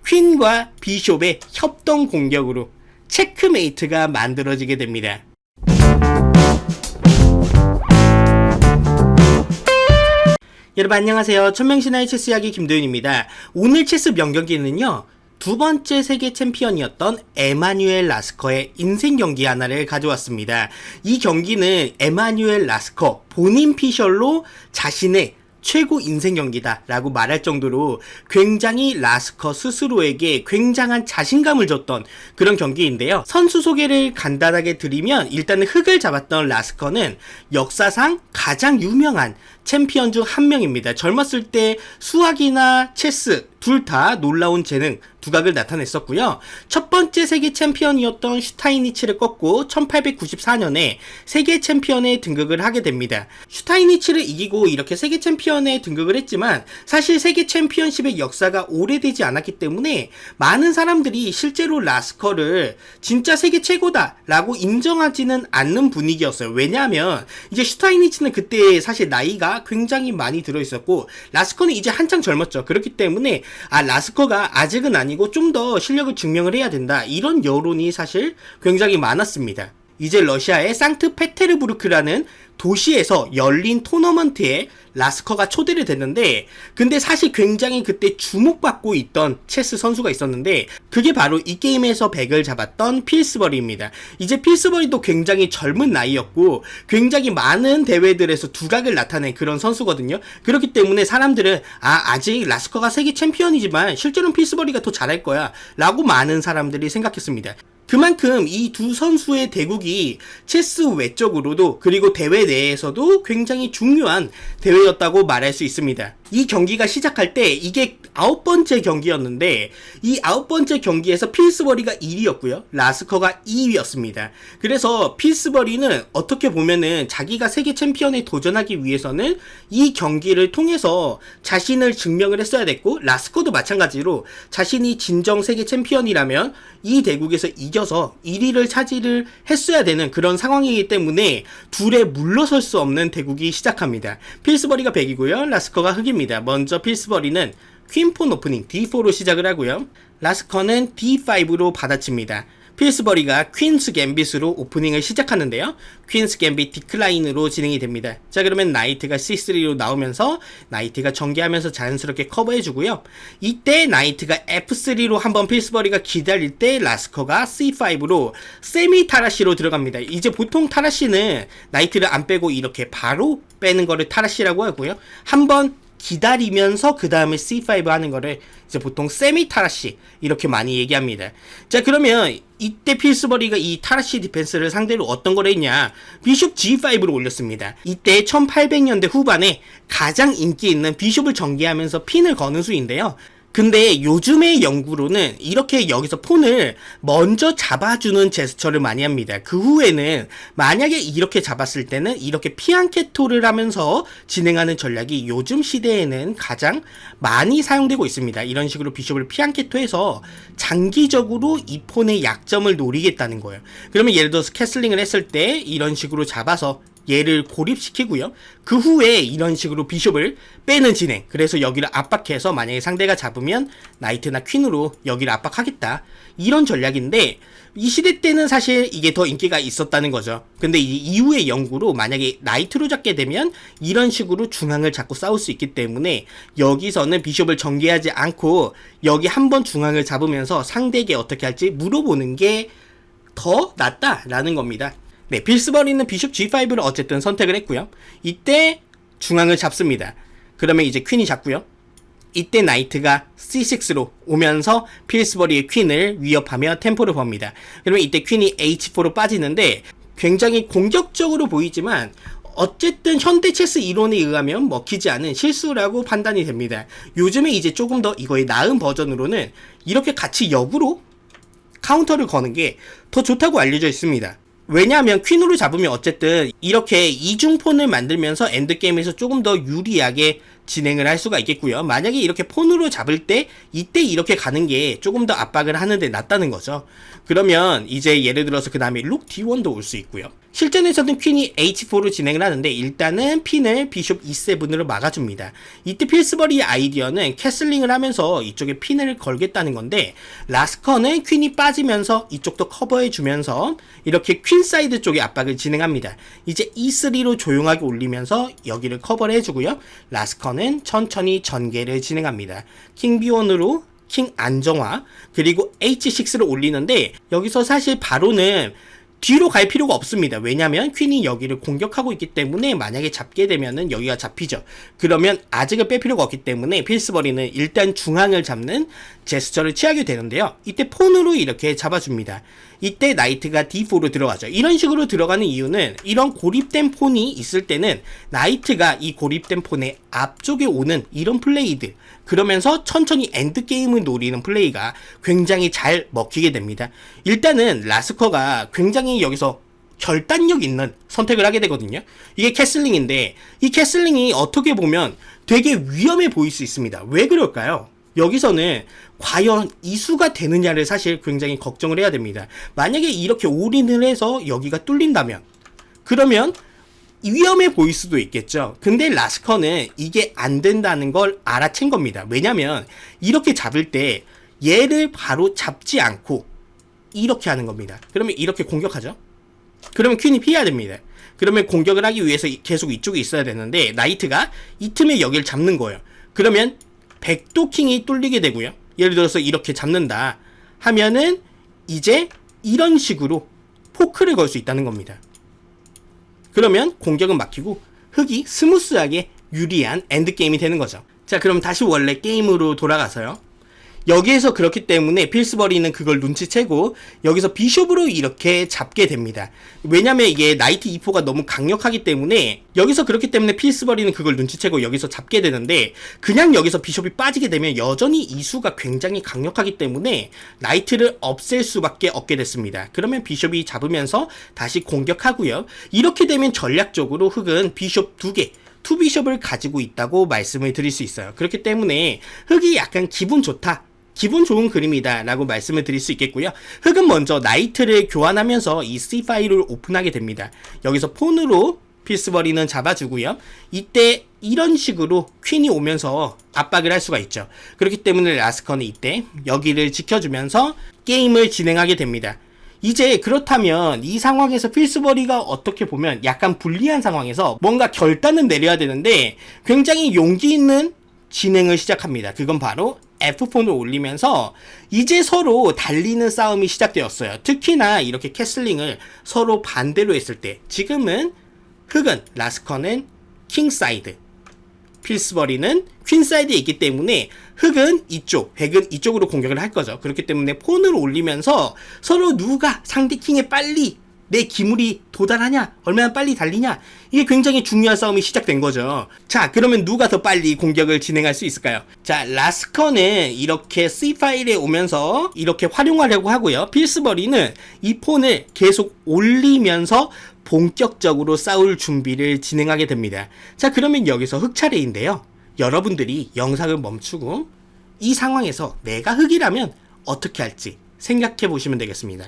퀸과 비숍의 협동 공격으로 체크메이트가 만들어지게 됩니다. 여러분 안녕하세요. 천명신화의 체스 이야기 김도윤입니다. 오늘 체스 명경기는요, 두 번째 세계 챔피언이었던 에마뉴엘 라스커의 인생 경기 하나를 가져왔습니다. 이 경기는 에마뉴엘 라스커 본인 피셜로 자신의 최고 인생 경기다 라고 말할 정도로 굉장히 라스커 스스로에게 굉장한 자신감을 줬던 그런 경기인데요. 선수 소개를 간단하게 드리면, 일단은 흑을 잡았던 라스커는 역사상 가장 유명한 챔피언 중 한 명입니다. 젊었을 때 수학이나 체스 둘 다 놀라운 재능, 두각을 나타냈었고요. 첫 번째 세계 챔피언이었던 슈타이니치를 꺾고 1894년에 세계 챔피언에 등극을 하게 됩니다. 슈타이니치를 이기고 이렇게 세계 챔피언에 등극을 했지만 사실 세계 챔피언십의 역사가 오래되지 않았기 때문에 많은 사람들이 실제로 라스커를 진짜 세계 최고다 라고 인정하지는 않는 분위기였어요. 왜냐하면 이제 슈타이니치는 그때 사실 나이가 굉장히 많이 들어있었고 라스커는 이제 한창 젊었죠. 그렇기 때문에 라스커가 아직은 아니고 좀 더 실력을 증명을 해야 된다, 이런 여론이 사실 굉장히 많았습니다. 이제 러시아의 상트페테르부르크라는 도시에서 열린 토너먼트에 라스커가 초대를 됐는데, 근데 사실 굉장히 그때 주목받고 있던 체스 선수가 있었는데, 그게 바로 이 게임에서 100을 잡았던 필스버리입니다. 이제 필스버리도 굉장히 젊은 나이였고 굉장히 많은 대회들에서 두각을 나타낸 그런 선수거든요. 그렇기 때문에 사람들은 아직 라스커가 세계 챔피언이지만 실제로는 필스버리가 더 잘할 거야 라고 많은 사람들이 생각했습니다. 그만큼 이 두 선수의 대국이 체스 외적으로도 그리고 대회 내에서도 굉장히 중요한 대회였다고 말할 수 있습니다. 이 경기가 시작할 때 이게 9번째 경기였는데, 이 9번째 경기에서 필스버리가 1위였고요 라스커가 2위였습니다. 그래서 필스버리는 어떻게 보면은 자기가 세계 챔피언에 도전하기 위해서는 이 경기를 통해서 자신을 증명을 했어야 됐고, 라스커도 마찬가지로 자신이 진정 세계 챔피언이라면 이 대국에서 이겨서 1위를 차지를 했어야 되는 그런 상황이기 때문에 둘에 물러설 수 없는 대국이 시작합니다. 필스버리가 100이고요 라스커가 흑입니다. 먼저 필스버리는 퀸폰 오프닝 D4로 시작을 하고요, 라스커는 D5로 받아칩니다. 필스버리가 퀸스 갬빗으로 오프닝을 시작하는데요, 퀸스 갬빗 디클라인으로 진행이 됩니다. 자, 그러면 나이트가 C3로 나오면서 나이트가 전개하면서 자연스럽게 커버해주고요, 이때 나이트가 F3로 한번 필스버리가 기다릴 때 라스커가 C5로 세미 타라시로 들어갑니다. 이제 보통 타라시는 나이트를 안 빼고 이렇게 바로 빼는 거를 타라시라고 하고요, 한번 기다리면서 그 다음에 C5 하는 거를 이제 보통 세미 타라시 이렇게 많이 얘기합니다. 자, 그러면 이때 필스버리가 이 타라시 디펜스를 상대로 어떤 걸 했냐, 비숍 G5로 올렸습니다. 이때 1800년대 후반에 가장 인기 있는 비숍을 전개하면서 핀을 거는 수인데요, 근데 요즘의 연구로는 이렇게 여기서 폰을 먼저 잡아주는 제스처를 많이 합니다. 그 후에는 만약에 이렇게 잡았을 때는 이렇게 피안케토를 하면서 진행하는 전략이 요즘 시대에는 가장 많이 사용되고 있습니다. 이런 식으로 비숍을 피안케토해서 장기적으로 이 폰의 약점을 노리겠다는 거예요. 그러면 예를 들어서 캐슬링을 했을 때 이런 식으로 잡아서 얘를 고립시키고요, 그 후에 이런 식으로 비숍을 빼는 진행, 그래서 여기를 압박해서 만약에 상대가 잡으면 나이트나 퀸으로 여기를 압박하겠다, 이런 전략인데, 이 시대 때는 사실 이게 더 인기가 있었다는 거죠. 근데 이 이후의 연구로 만약에 나이트로 잡게 되면 이런 식으로 중앙을 잡고 싸울 수 있기 때문에 여기서는 비숍을 전개하지 않고 여기 한번 중앙을 잡으면서 상대에게 어떻게 할지 물어보는 게 더 낫다라는 겁니다. 네, 필스버리는 비숍 G5를 어쨌든 선택을 했고요, 이때 중앙을 잡습니다. 그러면 이제 퀸이 잡고요, 이때 나이트가 C6로 오면서 필스버리의 퀸을 위협하며 템포를 법니다. 그러면 이때 퀸이 H4로 빠지는데 굉장히 공격적으로 보이지만 어쨌든 현대 체스 이론에 의하면 먹히지 않은 실수라고 판단이 됩니다. 요즘에 이제 조금 더 이거의 나은 버전으로는 이렇게 같이 역으로 카운터를 거는 게 더 좋다고 알려져 있습니다. 왜냐하면 퀸으로 잡으면 어쨌든 이렇게 이중폰을 만들면서 엔드게임에서 조금 더 유리하게 진행을 할 수가 있겠고요. 만약에 이렇게 폰으로 잡을 때 이때 이렇게 가는 게 조금 더 압박을 하는데 낫다는 거죠. 그러면 이제 예를 들어서 그 다음에 룩 D1도 올 수 있고요. 실전에서는 퀸이 H4로 진행을 하는데 일단은 핀을 비숍 E7으로 막아줍니다. 이때 필스버리의 아이디어는 캐슬링을 하면서 이쪽에 핀을 걸겠다는 건데 라스커는 퀸이 빠지면서 이쪽도 커버해주면서 이렇게 퀸 사이드 쪽에 압박을 진행합니다. 이제 E3로 조용하게 올리면서 여기를 커버를 해주고요. 라스커는 천천히 전개를 진행합니다. 킹 B1으로 킹 안정화 그리고 H6를 올리는데 여기서 사실 바로는 뒤로 갈 필요가 없습니다. 왜냐면 퀸이 여기를 공격하고 있기 때문에 만약에 잡게 되면은 여기가 잡히죠. 그러면 아직은 뺄 필요가 없기 때문에 필스버리는 일단 중앙을 잡는 제스처를 취하게 되는데요. 이때 폰으로 이렇게 잡아줍니다. 이때 나이트가 D4로 들어가죠. 이런 식으로 들어가는 이유는 이런 고립된 폰이 있을 때는 나이트가 이 고립된 폰의 앞쪽에 오는 이런 플레이들 그러면서 천천히 엔드게임을 노리는 플레이가 굉장히 잘 먹히게 됩니다. 일단은 라스커가 굉장히 여기서 결단력 있는 선택을 하게 되거든요. 이게 캐슬링인데 이 캐슬링이 어떻게 보면 되게 위험해 보일 수 있습니다. 왜 그럴까요? 여기서는 과연 이수가 되느냐를 사실 굉장히 걱정을 해야 됩니다. 만약에 이렇게 올인을 해서 여기가 뚫린다면 그러면 위험해 보일 수도 있겠죠. 근데 라스커는 이게 안 된다는 걸 알아챈 겁니다. 왜냐면 이렇게 잡을 때 얘를 바로 잡지 않고 이렇게 하는 겁니다. 그러면 이렇게 공격하죠. 그러면 퀸이 피해야 됩니다. 그러면 공격을 하기 위해서 계속 이쪽에 있어야 되는데 나이트가 이 틈에 여기를 잡는 거예요. 그러면 백도킹이 뚫리게 되고요. 예를 들어서 이렇게 잡는다 하면은 이제 이런 식으로 포크를 걸 수 있다는 겁니다. 그러면 공격은 막히고 흑이 스무스하게 유리한 엔드게임이 되는 거죠. 자, 그럼 다시 원래 게임으로 돌아가서요. 여기에서 그렇기 때문에 필스버리는 그걸 눈치채고 여기서 비숍으로 이렇게 잡게 됩니다. 왜냐면 이게 나이트 E4가 너무 강력하기 때문에 여기서 그렇기 때문에 필스버리는 그걸 눈치채고 여기서 잡게 되는데 그냥 여기서 비숍이 빠지게 되면 여전히 이수가 굉장히 강력하기 때문에 나이트를 없앨 수밖에 없게 됐습니다. 그러면 비숍이 잡으면서 다시 공격하고요. 이렇게 되면 전략적으로 흑은 비숍 2개 투비숍을 가지고 있다고 말씀을 드릴 수 있어요. 그렇기 때문에 흑이 약간 기분 좋다. 기분 좋은 그림이다 라고 말씀을 드릴 수 있겠고요. 흑은 먼저 나이트를 교환하면서 이 C5를 오픈하게 됩니다. 여기서 폰으로 필스버리는 잡아주고요. 이때 이런 식으로 퀸이 오면서 압박을 할 수가 있죠. 그렇기 때문에 라스커는 이때 여기를 지켜주면서 게임을 진행하게 됩니다. 이제 그렇다면 이 상황에서 필스버리가 어떻게 보면 약간 불리한 상황에서 뭔가 결단을 내려야 되는데 굉장히 용기 있는 진행을 시작합니다. 그건 바로 F4를 올리면서 이제 서로 달리는 싸움이 시작되었어요. 특히나 이렇게 캐슬링을 서로 반대로 했을 때 지금은 흑은 라스커는 킹사이드 필스버리는 퀸사이드에 있기 때문에 흑은 이쪽, 백은 이쪽으로 공격을 할 거죠. 그렇기 때문에 폰을 올리면서 서로 누가 상대 킹에 빨리 내 기물이 도달하냐, 얼마나 빨리 달리냐, 이게 굉장히 중요한 싸움이 시작된 거죠. 자, 그러면 누가 더 빨리 공격을 진행할 수 있을까요? 자, 라스커는 이렇게 C5에 오면서 이렇게 활용하려고 하고요. 필스버리는 이 폰을 계속 올리면서 본격적으로 싸울 준비를 진행하게 됩니다. 자, 그러면 여기서 흑 차례인데요. 여러분들이 영상을 멈추고 이 상황에서 내가 흑이라면 어떻게 할지 생각해 보시면 되겠습니다.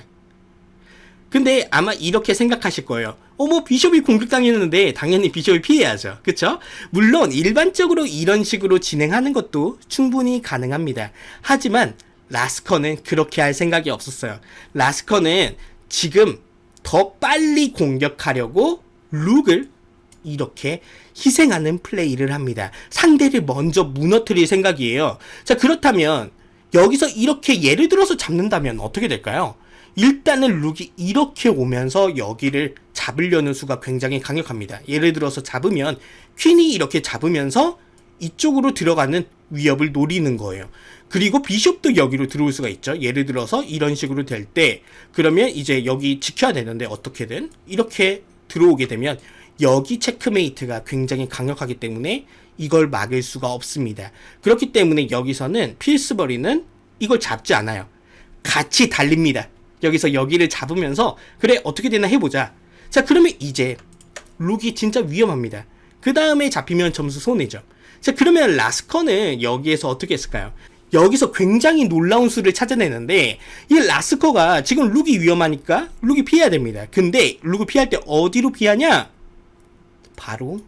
근데 아마 이렇게 생각하실 거예요. 뭐 비숍이 공격당했는데 당연히 비숍이 피해야죠. 그쵸? 물론 일반적으로 이런 식으로 진행하는 것도 충분히 가능합니다. 하지만 라스커는 그렇게 할 생각이 없었어요. 라스커는 지금 더 빨리 공격하려고 룩을 이렇게 희생하는 플레이를 합니다. 상대를 먼저 무너뜨릴 생각이에요. 자, 그렇다면 여기서 이렇게 예를 들어서 잡는다면 어떻게 될까요? 일단은 룩이 이렇게 오면서 여기를 잡으려는 수가 굉장히 강력합니다. 예를 들어서 잡으면 퀸이 이렇게 잡으면서 이쪽으로 들어가는 위협을 노리는 거예요. 그리고 비숍도 여기로 들어올 수가 있죠. 예를 들어서 이런 식으로 될 때 그러면 이제 여기 지켜야 되는데 어떻게든 이렇게 들어오게 되면 여기 체크메이트가 굉장히 강력하기 때문에 이걸 막을 수가 없습니다. 그렇기 때문에 여기서는 필스버리는 이걸 잡지 않아요. 같이 달립니다. 여기서 여기를 잡으면서 그래 어떻게 되나 해보자. 자, 그러면 이제 룩이 진짜 위험합니다. 그 다음에 잡히면 점수 손해죠. 자, 그러면 라스커는 여기에서 어떻게 했을까요? 여기서 굉장히 놀라운 수를 찾아내는데, 이 라스커가 지금 룩이 위험하니까 룩이 피해야 됩니다. 근데 룩을 피할 때 어디로 피하냐? 바로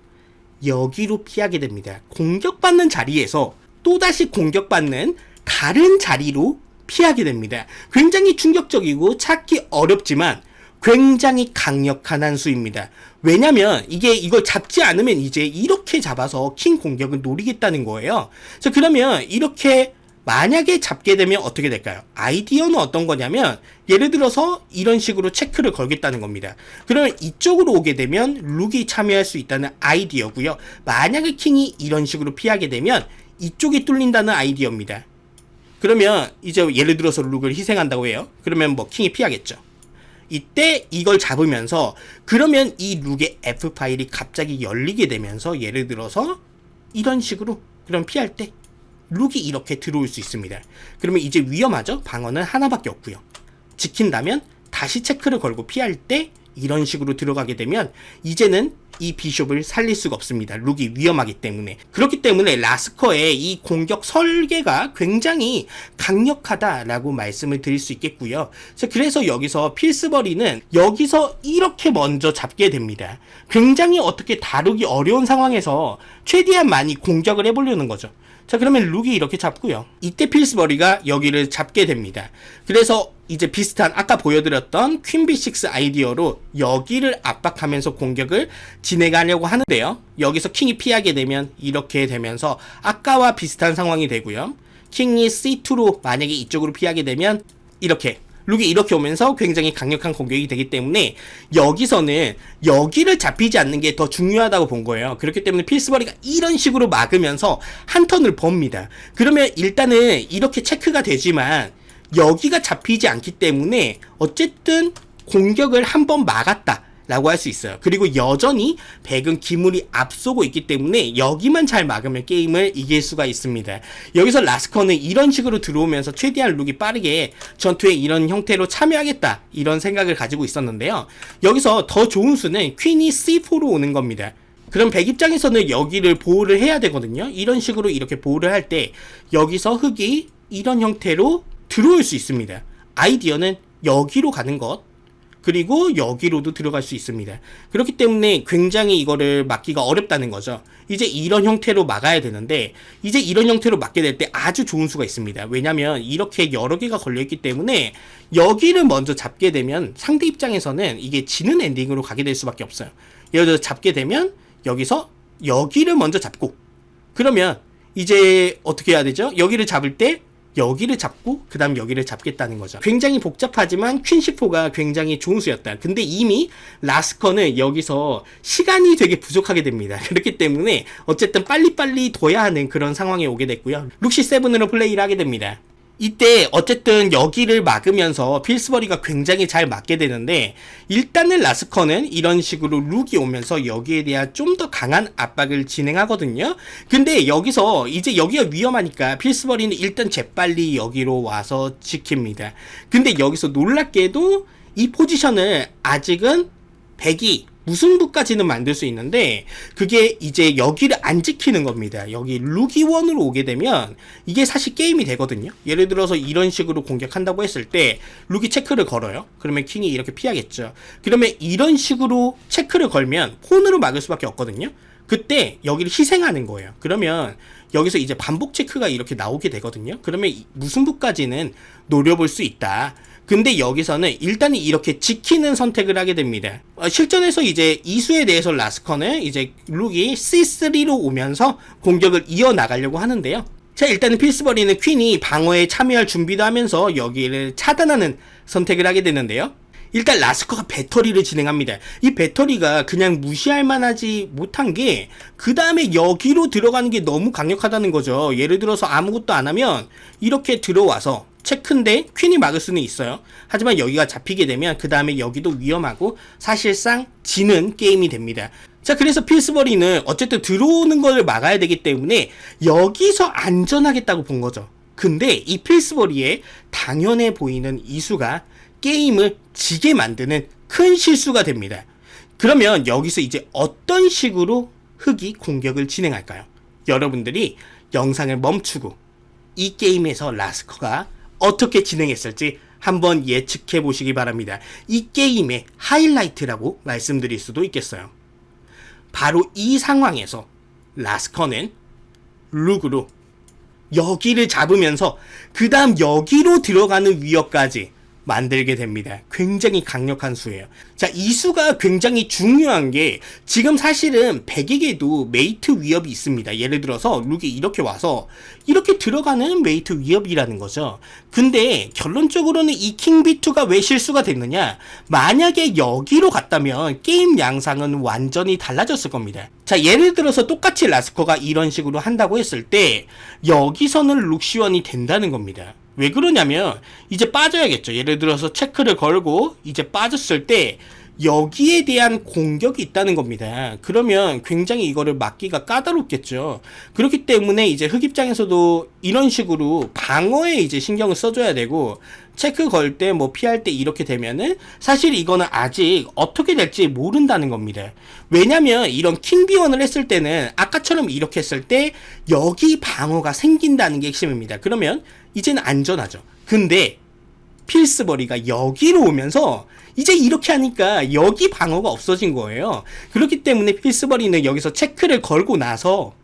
여기로 피하게 됩니다. 공격받는 자리에서 또다시 공격받는 다른 자리로 피하게 됩니다. 굉장히 충격적이고 찾기 어렵지만 굉장히 강력한 한 수입니다. 왜냐면 이걸 잡지 않으면 이제 이렇게 잡아서 킹 공격을 노리겠다는 거예요. 자, 그러면 이렇게 만약에 잡게 되면 어떻게 될까요? 아이디어는 어떤 거냐면 예를 들어서 이런 식으로 체크를 걸겠다는 겁니다. 그러면 이쪽으로 오게 되면 룩이 참여할 수 있다는 아이디어고요. 만약에 킹이 이런 식으로 피하게 되면 이쪽이 뚫린다는 아이디어입니다. 그러면 이제 예를 들어서 룩을 희생한다고 해요. 그러면 뭐 킹이 피하겠죠. 이때 이걸 잡으면서 그러면 이 룩의 F 파일이 갑자기 열리게 되면서 예를 들어서 이런 식으로 그럼 피할 때 룩이 이렇게 들어올 수 있습니다. 그러면 이제 위험하죠? 방어는 하나밖에 없고요. 지킨다면 다시 체크를 걸고 피할 때 이런 식으로 들어가게 되면 이제는 이 비숍을 살릴 수가 없습니다. 룩이 위험하기 때문에. 그렇기 때문에 라스커의 이 공격 설계가 굉장히 강력하다라고 말씀을 드릴 수 있겠고요. 그래서 여기서 필스버리는 여기서 이렇게 먼저 잡게 됩니다. 굉장히 어떻게 다루기 어려운 상황에서 최대한 많이 공격을 해보려는 거죠. 자, 그러면 룩이 이렇게 잡고요. 이때 필스버리가 여기를 잡게 됩니다. 그래서 이제 비슷한 아까 보여드렸던 퀸 B6 아이디어로 여기를 압박하면서 공격을 진행하려고 하는데요. 여기서 킹이 피하게 되면 이렇게 되면서 아까와 비슷한 상황이 되고요. 킹이 C2로 만약에 이쪽으로 피하게 되면 이렇게 룩이 이렇게 오면서 굉장히 강력한 공격이 되기 때문에 여기서는 여기를 잡히지 않는 게 더 중요하다고 본 거예요. 그렇기 때문에 필스버리가 이런 식으로 막으면서 한 턴을 법니다. 그러면 일단은 이렇게 체크가 되지만 여기가 잡히지 않기 때문에 어쨌든 공격을 한번 막았다 라고 할 수 있어요. 그리고 여전히 백은 기물이 앞서고 있기 때문에 여기만 잘 막으면 게임을 이길 수가 있습니다. 여기서 라스커는 이런 식으로 들어오면서 최대한 룩이 빠르게 전투에 이런 형태로 참여하겠다 이런 생각을 가지고 있었는데요. 여기서 더 좋은 수는 퀸이 C4로 오는 겁니다. 그럼 백 입장에서는 여기를 보호를 해야 되거든요. 이런 식으로 이렇게 보호를 할 때 여기서 흑이 이런 형태로 들어올 수 있습니다. 아이디어는 여기로 가는 것, 그리고 여기로도 들어갈 수 있습니다. 그렇기 때문에 굉장히 이거를 막기가 어렵다는 거죠. 이제 이런 형태로 막아야 되는데 이제 이런 형태로 막게 될 때 아주 좋은 수가 있습니다. 왜냐면 이렇게 여러 개가 걸려있기 때문에 여기를 먼저 잡게 되면 상대 입장에서는 이게 지는 엔딩으로 가게 될 수밖에 없어요. 예를 들어서 잡게 되면 여기서 여기를 먼저 잡고 그러면 이제 어떻게 해야 되죠? 여기를 잡을 때 여기를 잡고 그 다음 여기를 잡겠다는 거죠. 굉장히 복잡하지만 퀸10호가 굉장히 좋은 수였다. 근데 이미 라스커는 여기서 시간이 되게 부족하게 됩니다. 그렇기 때문에 어쨌든 빨리빨리 둬야 하는 그런 상황에 오게 됐고요. 룩시7으로 플레이를 하게 됩니다. 이때 어쨌든 여기를 막으면서 필스버리가 굉장히 잘 막게 되는데 일단은 라스커는 이런 식으로 룩이 오면서 여기에 대한 좀 더 강한 압박을 진행하거든요. 근데 여기서 이제 여기가 위험하니까 필스버리는 일단 재빨리 여기로 와서 지킵니다. 근데 여기서 놀랍게도 이 포지션을 아직은 백이 무승부까지는 만들 수 있는데 그게 이제 여기를 안 지키는 겁니다. 여기 룩이 원으로 오게 되면 이게 사실 게임이 되거든요. 예를 들어서 이런 식으로 공격한다고 했을 때 룩이 체크를 걸어요. 그러면 킹이 이렇게 피하겠죠. 그러면 이런 식으로 체크를 걸면 폰으로 막을 수밖에 없거든요. 그때 여기를 희생하는 거예요. 그러면 여기서 이제 반복 체크가 이렇게 나오게 되거든요. 그러면 무승부까지는 노려볼 수 있다. 근데 여기서는 일단은 이렇게 지키는 선택을 하게 됩니다. 실전에서 이제 이수에 대해서 라스커는 이제 룩이 C3로 오면서 공격을 이어나가려고 하는데요. 자, 일단은 필스버리는 퀸이 방어에 참여할 준비도 하면서 여기를 차단하는 선택을 하게 되는데요. 일단 라스커가 배터리를 진행합니다. 이 배터리가 그냥 무시할 만하지 못한 게 그 다음에 여기로 들어가는 게 너무 강력하다는 거죠. 예를 들어서 아무것도 안 하면 이렇게 들어와서 체크인데 퀸이 막을 수는 있어요. 하지만 여기가 잡히게 되면 그 다음에 여기도 위험하고 사실상 지는 게임이 됩니다. 자, 그래서 필스버리는 어쨌든 들어오는 걸 막아야 되기 때문에 여기서 안전하겠다고 본 거죠. 근데 이 필스버리의 당연해 보이는 이수가 게임을 지게 만드는 큰 실수가 됩니다. 그러면 여기서 이제 어떤 식으로 흑이 공격을 진행할까요? 여러분들이 영상을 멈추고 이 게임에서 라스커가 어떻게 진행했을지 한번 예측해 보시기 바랍니다. 이 게임의 하이라이트라고 말씀드릴 수도 있겠어요. 바로 이 상황에서 라스커는 룩으로 여기를 잡으면서 그 다음 여기로 들어가는 위협까지 만들게 됩니다. 굉장히 강력한 수예요. 자, 이 수가 굉장히 중요한 게 지금 사실은 백에게도 메이트 위협이 있습니다. 예를 들어서 룩이 이렇게 와서 이렇게 들어가는 메이트 위협이라는 거죠. 근데 결론적으로는 이 킹 B2가 왜 실수가 됐느냐? 만약에 여기로 갔다면 게임 양상은 완전히 달라졌을 겁니다. 자, 예를 들어서 똑같이 라스커가 이런 식으로 한다고 했을 때 여기서는 룩시원이 된다는 겁니다. 왜 그러냐면 이제 빠져야겠죠. 예를 들어서 체크를 걸고 이제 빠졌을 때 여기에 대한 공격이 있다는 겁니다. 그러면 굉장히 이거를 막기가 까다롭겠죠. 그렇기 때문에 이제 흑 입장에서도 이런 식으로 방어에 이제 신경을 써줘야 되고, 체크 걸 때 뭐 피할 때 이렇게 되면은 사실 이거는 아직 어떻게 될지 모른다는 겁니다. 왜냐면 이런 킹비원을 했을 때는 아까처럼 이렇게 했을 때 여기 방어가 생긴다는 게 핵심입니다. 그러면 이제는 안전하죠. 근데 필스버리가 여기로 오면서 이제 이렇게 하니까 여기 방어가 없어진 거예요. 그렇기 때문에 필스버리는 여기서 체크를 걸고 나서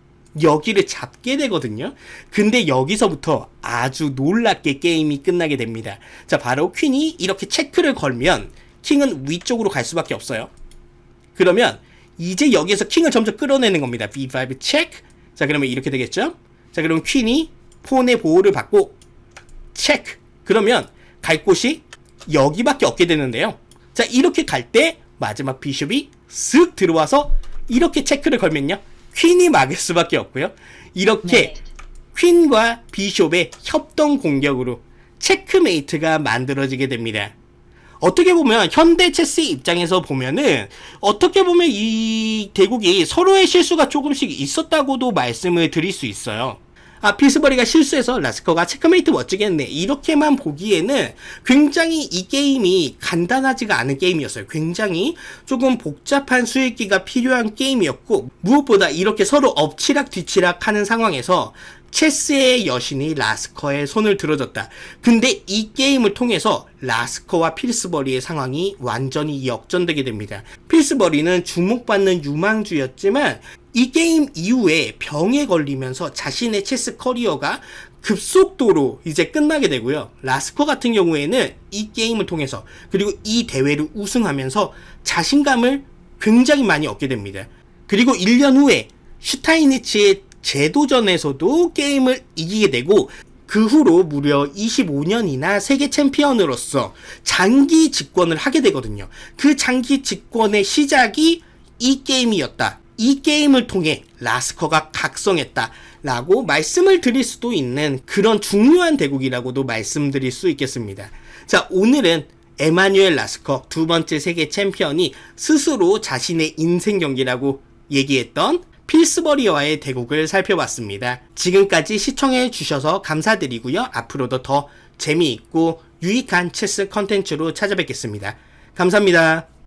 여기를 잡게 되거든요. 근데 여기서부터 아주 놀랍게 게임이 끝나게 됩니다. 자, 바로 퀸이 이렇게 체크를 걸면 킹은 위쪽으로 갈 수밖에 없어요. 그러면 이제 여기에서 킹을 점점 끌어내는 겁니다. B5 체크. 자, 그러면 이렇게 되겠죠. 자, 그러면 퀸이 폰의 보호를 받고 체크. 그러면 갈 곳이 여기밖에 없게 되는데요. 자, 이렇게 갈 때 마지막 비숍이 쓱 들어와서 이렇게 체크를 걸면요, 퀸이 막을 수밖에 없고요. 이렇게 퀸과 비숍의 협동 공격으로 체크메이트가 만들어지게 됩니다. 어떻게 보면 현대 체스 입장에서 보면은 어떻게 보면 이 대국이 서로의 실수가 조금씩 있었다고도 말씀을 드릴 수 있어요. 아, 필스버리가 실수해서 라스커가 체크메이트 멋지게 했네, 이렇게만 보기에는 굉장히 이 게임이 간단하지가 않은 게임이었어요. 굉장히 조금 복잡한 수익기가 필요한 게임이었고, 무엇보다 이렇게 서로 엎치락 뒤치락 하는 상황에서 체스의 여신이 라스커의 손을 들어줬다. 근데 이 게임을 통해서 라스커와 필스버리의 상황이 완전히 역전되게 됩니다. 필스버리는 주목받는 유망주였지만 이 게임 이후에 병에 걸리면서 자신의 체스 커리어가 급속도로 이제 끝나게 되고요. 라스커 같은 경우에는 이 게임을 통해서, 그리고 이 대회를 우승하면서 자신감을 굉장히 많이 얻게 됩니다. 그리고 1년 후에 슈타이니치의 재도전에서도 게임을 이기게 되고, 그 후로 무려 25년이나 세계 챔피언으로서 장기 집권을 하게 되거든요. 그 장기 집권의 시작이 이 게임이었다. 이 게임을 통해 라스커가 각성했다 라고 말씀을 드릴 수도 있는 그런 중요한 대국이라고도 말씀드릴 수 있겠습니다. 자, 오늘은 에마뉴엘 라스커 두 번째 세계 챔피언이 스스로 자신의 인생 경기라고 얘기했던 필스버리와의 대국을 살펴봤습니다. 지금까지 시청해 주셔서 감사드리고요. 앞으로도 더 재미있고 유익한 체스 컨텐츠로 찾아뵙겠습니다. 감사합니다.